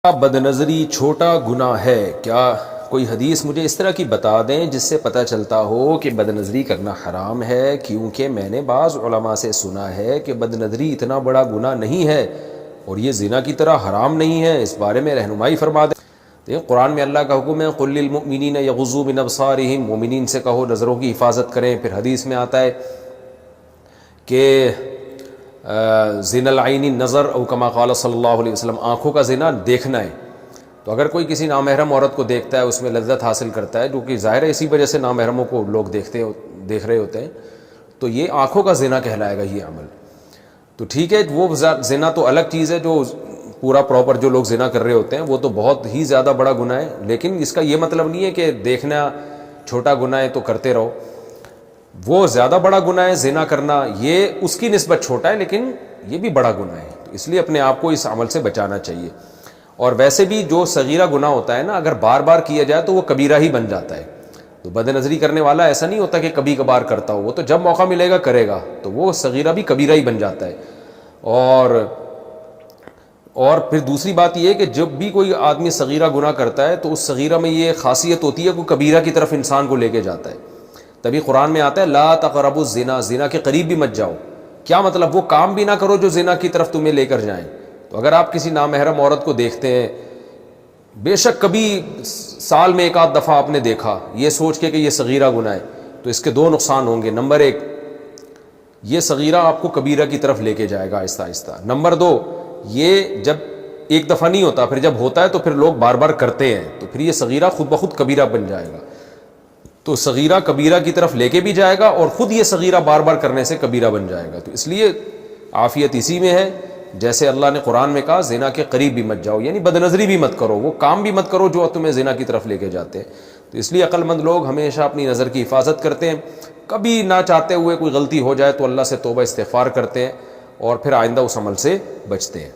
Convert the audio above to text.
بد نظری چھوٹا گناہ ہے کیا؟ کوئی حدیث مجھے اس طرح کی بتا دیں جس سے پتہ چلتا ہو کہ بد نظری کرنا حرام ہے، کیونکہ میں نے بعض علماء سے سنا ہے کہ بد نظری اتنا بڑا گناہ نہیں ہے اور یہ زنا کی طرح حرام نہیں ہے، اس بارے میں رہنمائی فرما دیں۔ دیکھیں قرآن میں اللہ کا حکم ہے قل للمؤمنین یغضوا من ابصارہم، مومنین سے کہو نظروں کی حفاظت کریں۔ پھر حدیث میں آتا ہے کہ زنا العین النظر او کما قال صلی اللہ علیہ وسلم، آنکھوں کا زنا دیکھنا ہے۔ تو اگر کوئی کسی نامحرم عورت کو دیکھتا ہے، اس میں لذت حاصل کرتا ہے، جو کہ ظاہر ہے اسی وجہ سے نامحرموں کو لوگ دیکھ رہے ہوتے ہیں، تو یہ آنکھوں کا زنا کہلائے گا یہ عمل۔ تو ٹھیک ہے، وہ زنا تو الگ چیز ہے، جو پورا پراپر جو لوگ زنا کر رہے ہوتے ہیں وہ تو بہت ہی زیادہ بڑا گناہ ہے، لیکن اس کا یہ مطلب نہیں ہے کہ دیکھنا چھوٹا گناہ ہے تو کرتے رہو۔ وہ زیادہ بڑا گناہ ہے زنا کرنا، یہ اس کی نسبت چھوٹا ہے لیکن یہ بھی بڑا گناہ ہے، تو اس لیے اپنے آپ کو اس عمل سے بچانا چاہیے۔ اور ویسے بھی جو صغیرہ گناہ ہوتا ہے نا، اگر بار بار کیا جائے تو وہ کبیرہ ہی بن جاتا ہے۔ تو بد نظری کرنے والا ایسا نہیں ہوتا کہ کبھی کبھار کرتا ہو، وہ تو جب موقع ملے گا کرے گا، تو وہ صغیرہ بھی کبیرہ ہی بن جاتا ہے۔ اور پھر دوسری بات یہ ہے کہ جب بھی کوئی آدمی صغیرہ گناہ کرتا ہے تو اس صغیرہ میں یہ خاصیت ہوتی ہے کہ کبیرہ کی طرف انسان کو لے کے جاتا ہے۔ تبھی قرآن میں آتا ہے لا تقربوا الزنا، زنا کے قریب بھی مت جاؤ۔ کیا مطلب؟ وہ کام بھی نہ کرو جو زنا کی طرف تمہیں لے کر جائیں۔ تو اگر آپ کسی نامحرم عورت کو دیکھتے ہیں، بے شک کبھی سال میں ایک آدھ دفعہ آپ نے دیکھا، یہ سوچ کے کہ یہ صغیرہ گناہ ہے، تو اس کے دو نقصان ہوں گے۔ نمبر ایک، یہ صغیرہ آپ کو کبیرہ کی طرف لے کے جائے گا آہستہ آہستہ۔ نمبر دو، یہ جب ایک دفعہ نہیں ہوتا، پھر جب ہوتا ہے تو پھر لوگ بار بار کرتے ہیں، تو پھر یہ صغیرہ خود بخود کبیرہ بن جائے گا۔ تو صغیرہ کبیرہ کی طرف لے کے بھی جائے گا اور خود یہ صغیرہ بار بار کرنے سے کبیرہ بن جائے گا۔ تو اس لیے عافیت اسی میں ہے، جیسے اللہ نے قرآن میں کہا زنا کے قریب بھی مت جاؤ، یعنی بد نظری بھی مت کرو، وہ کام بھی مت کرو جو تمہیں زنا کی طرف لے کے جاتے ہیں۔ تو اس لیے عقل مند لوگ ہمیشہ اپنی نظر کی حفاظت کرتے ہیں، کبھی نہ چاہتے ہوئے کوئی غلطی ہو جائے تو اللہ سے توبہ استغفار کرتے ہیں اور پھر آئندہ اس عمل سے بچتے ہیں۔